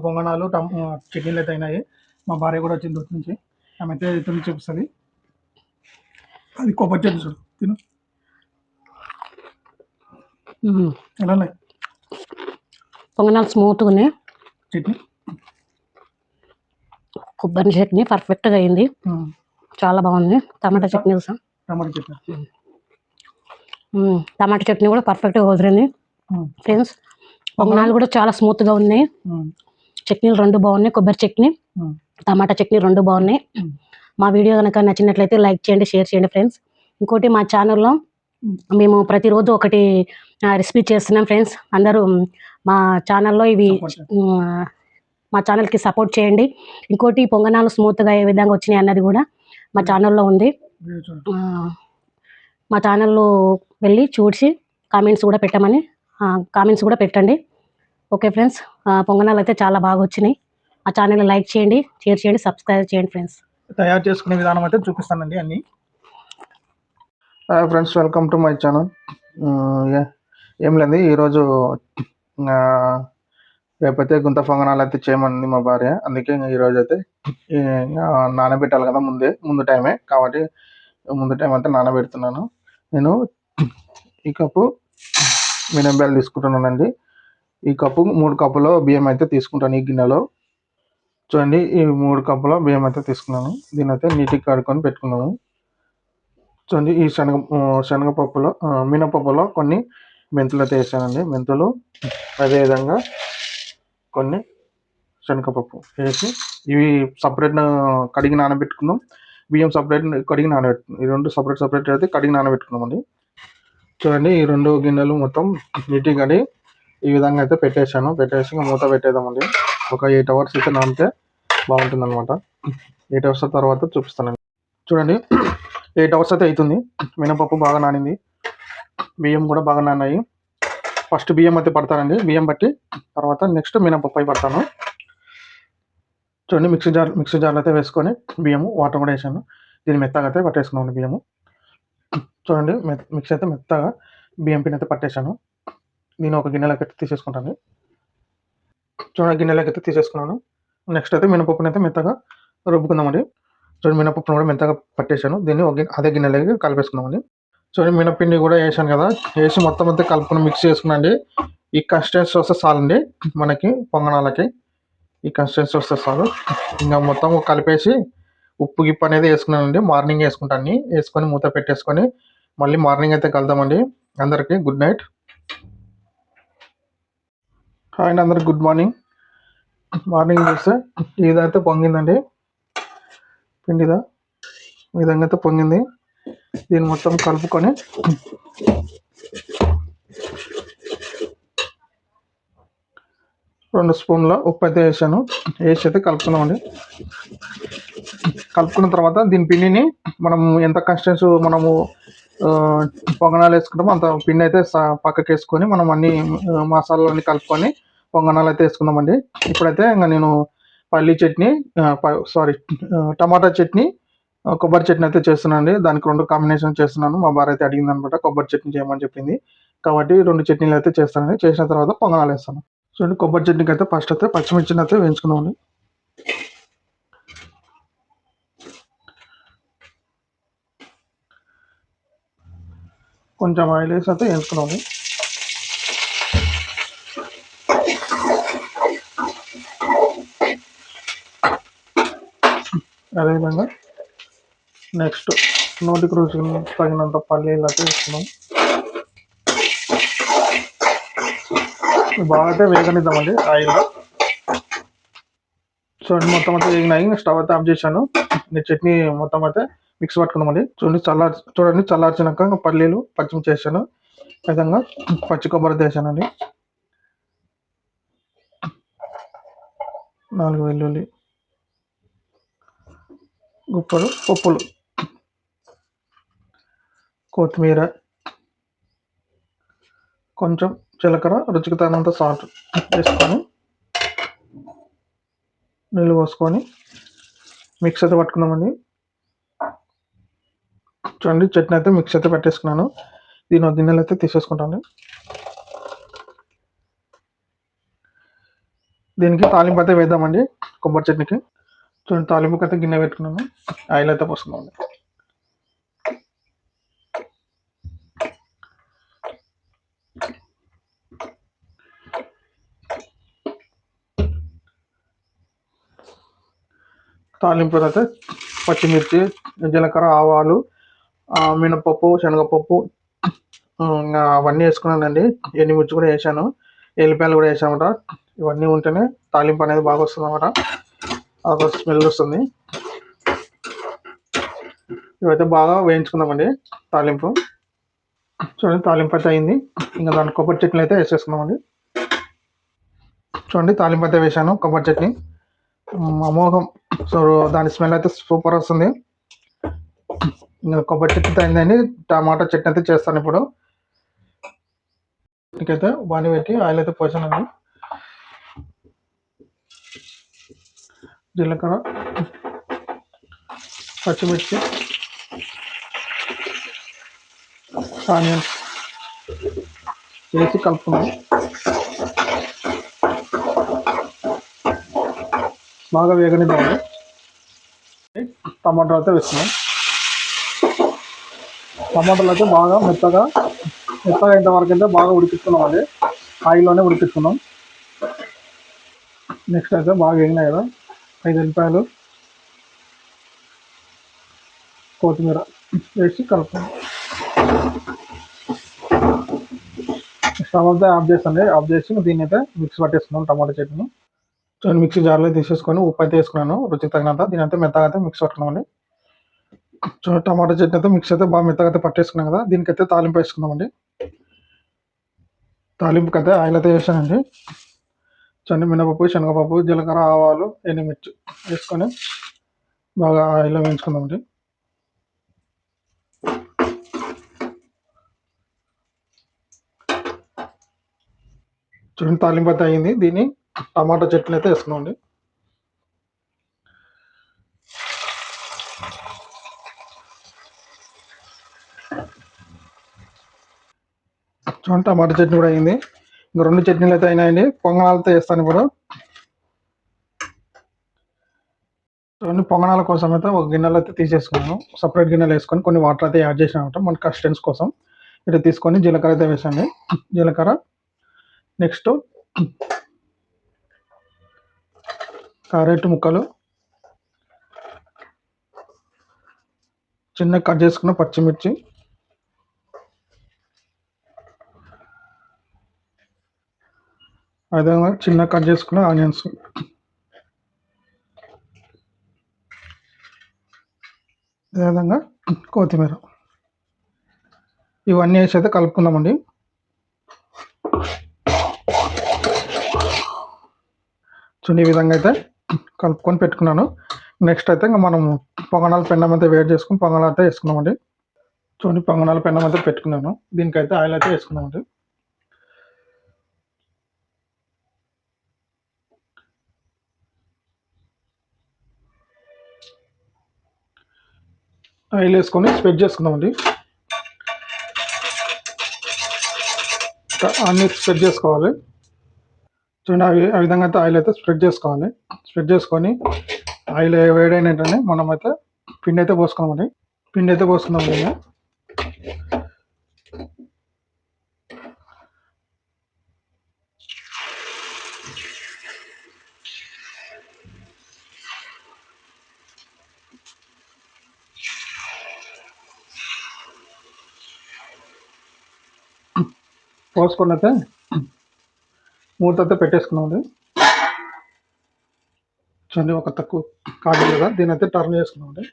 పొంగనాలు చట్నీలు అయితే అయినాయి. మా భార్య కూడా వచ్చింది దూరం నుంచి. ఆమె అయితే తిని చూపిస్తుంది. అది కొబ్బరి చట్నీ చూడు తిను ఎలా ఉన్నాయి పొంగనాలు స్మూత్గా ఉన్నాయి. చట్నీ కొబ్బరి చట్నీ పర్ఫెక్ట్గా అయింది. చాలా బాగుంది. టమాటా చట్నీ టమాటా చట్నీ టమాటా చట్నీ కూడా పర్ఫెక్ట్గా కుదిరింది ఫ్రెండ్స్. పొంగనాలు కూడా చాలా స్మూత్గా ఉన్నాయి. చట్నీలు రెండు బాగున్నాయి. కొబ్బరి చట్నీ టమాటా చట్నీ రెండు బాగున్నాయి. మా వీడియో కనుక నచ్చినట్లయితే లైక్ చేయండి, షేర్ చేయండి ఫ్రెండ్స్. ఇంకోటి మా ఛానల్లో మేము ప్రతిరోజు ఒకటి రెసిపీ చేస్తున్నాం ఫ్రెండ్స్. అందరూ మా ఛానల్లో ఇవి మా ఛానల్కి సపోర్ట్ చేయండి. ఇంకోటి పొంగనాలు స్మూత్గా ఏ విధంగా వచ్చినాయి అన్నది కూడా మా ఛానల్లో ఉంది. మా ఛానల్లో వెళ్ళి చూసి కామెంట్స్ కూడా పెట్టండి. ఓకే ఫ్రెండ్స్, పొంగనాలు అయితే చాలా బాగా వచ్చినాయి. ఆ ఛానల్ లైక్ చేయండి, షేర్ చేయండి, సబ్స్క్రైబ్ చేయండి ఫ్రెండ్స్. తయారు చేసుకునే విధానం అయితే చూపిస్తానండి అన్నీ. Friends, welcome to my channel. ఏం లేదు, ఈరోజు రేపైతే గుంత పొంగనాలు అయితే చేయమని మా భార్య. అందుకే ఈరోజు అయితే నానబెట్టాలి కదా ముందు టైమే, కాబట్టి ముందు టైం అయితే నానబెడుతున్నాను. నేను ఈ కప్పు మినపబెల్లు తీసుకుంటున్నానండి. ఈ కప్పు 3 కప్పుల బియ్యం అయితే తీసుకుంటాను. ఈ గిన్నెలో చూడండి, ఈ 3 కప్పుల బియ్యం అయితే తీసుకున్నాను. దీని అయితే నీటికి కడుక్కొని పెట్టుకున్నాను. చూడండి, ఈ శనగపప్పులో మినపప్పులో కొన్ని మెంతులు అయితే వేసానండి. మెంతులు అదేవిధంగా కొన్ని శనగపప్పు వేసి ఇవి సపరేట్ కడిగి నానబెట్టుకుందాం. బియ్యం సపరేట్ కడిగి నానబెట్టుకుందాం. ఈ రెండు సపరేట్ అయితే కడిగి నానబెట్టుకుందామండి. చూడండి, ఈ 2 గిన్నెలు మొత్తం నీట్గా కడిగి ఈ విధంగా అయితే పెట్టేసి మూత పెట్టేద్దామండి. ఒక 8 అవర్స్ అయితే నానితే బాగుంటుంది అనమాట. 8 అవర్స్ తర్వాత చూపిస్తానండి. చూడండి, 8 అవర్స్ అయితే అవుతుంది. మినపప్పు బాగా నానింది, బియ్యం కూడా బాగా నానాయి. ఫస్ట్ బియ్యం అయితే పడతానండి. బియ్యం బట్టి తర్వాత నెక్స్ట్ మినపప్పు అయి పడతాను. చూడండి, మిక్సీ జార్లో అయితే వేసుకొని బియ్యము వాటర్ కూడా వేసాను. దీన్ని మెత్తగా అయితే పట్టేసుకున్నాను బియ్యము. చూడండి, మిక్సీ అయితే మెత్తగా బియ్యం పిండి అయితే పట్టేశాను. నేను ఒక గిన్నెలోకి అయితే తీసేసుకుంటాను. చూడండి, గిన్నెలోకి అయితే తీసేసుకున్నాను. నెక్స్ట్ అయితే మినపప్పుని అయితే మెత్తగా రుబ్బుకుందామండి. చూడండి, మినపప్పును కూడా మెత్తగా పట్టేశాను. దీన్ని అదే గిన్నెలోకి కలిపేసుకుందామండి. చూడండి, మినపిండి కూడా వేసాను కదా, వేసి మొత్తం అంతా కలుపుకొని మిక్స్ చేసుకున్నాండి. ఈ కన్సిస్టెన్సీ వస్తే చాలండి మనకి పొంగనాలకి. ఈ కన్సిస్టెన్సీ వస్తే చాలు. ఇంకా మొత్తం కలిపేసి ఉప్పు గిప్పు అనేది వేసుకున్నానండి. మార్నింగ్ వేసుకుంటాను. వేసుకొని మూత పెట్టేసుకొని మళ్ళీ మార్నింగ్ అయితే కలుద్దామండి. అందరికీ గుడ్ నైట్. హాయ్ అండి, అందరికి గుడ్ మార్నింగ్. మార్నింగ్ చూస్తే ఇదైతే పొంగిందండి, పిండిదా ఈ విధంగా అయితే పొంగింది. దీన్ని మొత్తం కలుపుకొని రెండు స్పూన్ల ఉప్పు అయితే వేసాను. వేసి అయితే కలుపుకున్నామండి. కలుపుకున్న తర్వాత దీని పిండిని మనం ఎంత కన్సిస్టెన్సీ మనము పొంగనాలు వేసుకుంటామో అంత పిండి అయితే పక్కకి వేసుకొని మనం అన్ని మసాలాలన్నీ కలుపుకొని పొంగనాలు అయితే వేసుకుందామండి. ఇప్పుడైతే ఇంకా నేను టమాటా చట్నీ, కొబ్బరి చట్నీ అయితే చేస్తున్నాను అండి. దానికి 2 కాంబినేషన్ చేస్తున్నాను. మా భార్య అయితే అడిగింది అనమాట, కొబ్బరి చట్నీ చేయమని చెప్పింది. కాబట్టి 2 చట్నీలు అయితే చేస్తానండి. చేసిన తర్వాత పొంగనాలు వేస్తాను. చూడండి, కొబ్బరి చట్నీకి అయితే ఫస్ట్ అయితే పచ్చిమిర్చిని అయితే వేయించుకుందామండి. కొంచెం ఆయిల్ వేసి అయితే వేయించుకున్నాము. అదేవిధంగా నెక్స్ట్ నోటికి రుచికి తగినంత పల్లీలు అయితే వేసుకున్నాం. బాగా అయితే వేగనిద్దామండి ఆయిల్లో. చూడండి, మొత్తం అయితే వేగినాయి. స్టవ్ అయితే ఆఫ్ చేశాను. చట్నీ మొత్తం అయితే మిక్స్ పట్టుకుందామండి. చూడండి చల్లార్చినాక పల్లీలు పచ్చిమిర్చి వేసాను. విధంగా పచ్చి కొబ్బరి వేసానండి. 4 వెల్లుల్లి గుప్పలు పప్పులు, కొత్తిమీర, కొంచెం జీలకర్ర, రుచికి తగినంత సాల్ట్ వేసుకొని నీళ్ళు పోసుకొని మిక్స్ అయితే పట్టుకుందామండి. చూడండి, చట్నీ అయితే మిక్స్ అయితే పెట్టేసుకున్నాను. దీని గిన్నెలు అయితే తీసేసుకుంటాను. దీనికి తాలింపు అయితే వేద్దామండి కొబ్బరి చట్నీకి. చూడండి తాలింపుకి అయితే గిన్నె పెట్టుకున్నాను, ఆయిల్ అయితే పోసుకున్నామండి. తాలింపు అయితే పచ్చిమిర్చి, జీలకర్ర, ఆవాలు, మినపప్పు, శనగపప్పు, ఇంకా అవన్నీ వేసుకున్నానండి. ఎండుమిర్చి కూడా వేసాను, ఎల్లిపాయలు కూడా వేసామట. ఇవన్నీ ఉంటేనే తాలింపు అనేది బాగా వస్తుంది అన్నమాట, అదొక స్మెల్ వస్తుంది. ఇవైతే బాగా వేయించుకుందామండి తాలింపు. చూడండి తాలింపు అయితే అయింది. ఇంకా దాని కొబ్బరి చట్నీ అయితే వేసేసుకున్నామండి. చూడండి తాలింపు అయితే వేసాను, కొబ్బరి చట్నీ అమోఘం. సో దాని స్మెల్ అయితే సూపర్ వస్తుంది. ఇంకా కొబ్బరి చట్నీ అయిందండి. టమాటా చట్నీ అయితే చేస్తాను ఇప్పుడు. అయితే బాగా పెట్టి ఆయిల్ అయితే పోసానండి. జీలకర్ర, పచ్చిమిర్చి, ఆనియన్స్ వేసి కలుపుకున్నాం. బాగా వేగనిద్దామండి. టమాటాలు అయితే వేస్తున్నాం. టమాటాలు అయితే బాగా మెత్తగా అయిన వరకు అయితే బాగా ఉడికిస్తున్నాం అండి, ఆయిల్లోనే ఉడికిస్తున్నాం. నెక్స్ట్ అయితే బాగా వేగినాయి కదా, 5 ఎల్లిపాయలు, కొత్తిమీర వేసి కలుపుతున్నాం. స్టవ్ అంతా ఆఫ్ చేస్తుంది, ఆఫ్ చేసి దీన్ని అయితే మిక్స్ పట్టేస్తున్నాం టమాటా చట్నీ. చూడండి మిక్సీ జార్లో తీసేసుకొని ఉప్పు అయితే వేసుకున్నాను రుచికి తగినంత. దీని అయితే మెత్తగా అయితే మిక్స్ పట్టుకున్నామండి. చూడండి టమాటా చట్నీ అయితే మిక్స్ అయితే బాగా మెత్తగా అయితే పట్టేసుకున్నాం కదా. దీనికైతే తాలింపు వేసుకుందామండి. తాలింపుకి అయితే ఆయిల్ అయితే వేసానండి. చూడండి మినపప్పు, శనగపప్పు, జీలకర్ర, ఆవాలు, ఎండుమిర్చి వేసుకొని బాగా ఆయిల్లో వేయించుకుందామండి. చూడండి తాలింపు అయితే అయింది. దీన్ని టమాటా చట్నీ అయితే వేసుకున్నామండి. చూడండి టమాటా చట్నీ కూడా అయింది. ఇంకా 2 చట్నీలు అయితే అయినాయండి. పొంగనాలతో వేస్తాను ఇప్పుడు. చూడండి పొంగనాల కోసం అయితే ఒక గిన్నెలో అయితే తీసేసుకున్నాను. సపరేట్ గిన్నెలు వేసుకొని కొన్ని వాటర్ అయితే యాడ్ చేసినమాట మన కస్టెన్స్ కోసం. ఇటు తీసుకొని జీలకర్ర అయితే వేసండి. జీలకర్ర, నెక్స్ట్ క్యారెట్ ముక్కలు, చిన్న కట్ చేసుకున్న పచ్చిమిర్చి, అదేవిధంగా చిన్న కట్ చేసుకున్న ఆనియన్స్, అదేవిధంగా కొత్తిమీర, ఇవన్నీ వేసి అయితే కలుపుకుందామండి. చూడండి ఈ విధంగా అయితే కలుపుకొని పెట్టుకున్నాను. నెక్స్ట్ అయితే ఇంకా మనము పొంగనాల పెన్నం అయితే వేడి చేసుకుని పొంగనాలు అయితే వేసుకున్నామండి. చూడండి పొంగనాల పెన్నం అయితే పెట్టుకున్నాను. దీనికైతే ఆయిల్ అయితే వేసుకున్నామండి. ఆయిల్ వేసుకొని స్ప్రెడ్ చేసుకుందామండి. అన్ని స్ప్రెడ్ చేసుకోవాలి. చూడండి ఆ విధంగా అయితే ఆయిల్ అయితే స్ప్రెడ్ చేసుకోవాలి. స్ప్రెడ్ చేసుకొని ఆయిల్ వేడైన వెంటనే మనం అయితే పిండి అయితే పోసుకున్నామండి. పిండి అయితే పోసుకున్నామండి. పోసుకొని అయితే మూత అయితే పెట్టేసుకున్నామండి. చూడండి ఒక తక్కువ కాదు కదా, దీని అయితే టర్న్ చేసుకున్నామండి.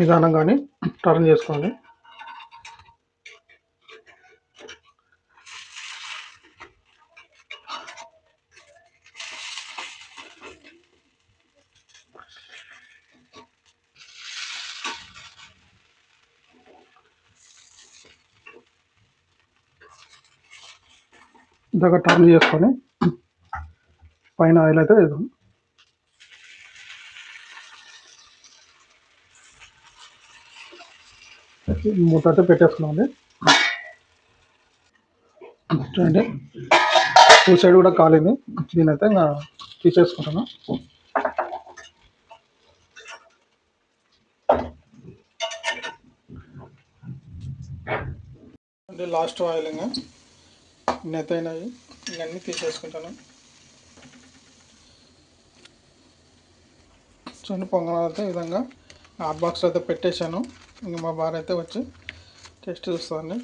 నిదానంగానే టర్న్ చేసుకోండి. ఇంతగా టర్న్ చేసుకొని పైన ఆయిల్ అయితే వేద్దాం. మూత అయితే పెట్టేసుకున్నామండి. చూడండి, టూ సైడ్ కూడా కాలింది. దీనైతే ఇంకా తీసేసుకుంటాను. అంటే లాస్ట్ ఆయిల్ ఇంకా నెత్తైనవి ఇవన్నీ తీసేసుకుంటాను. చూడండి, పొంగనాలు అయితే ఈ విధంగా హాట్ బాక్స్లో అయితే పెట్టేశాను. ఇంక మా భార్య అయితే వచ్చి టేస్ట్ చూస్తుందండి.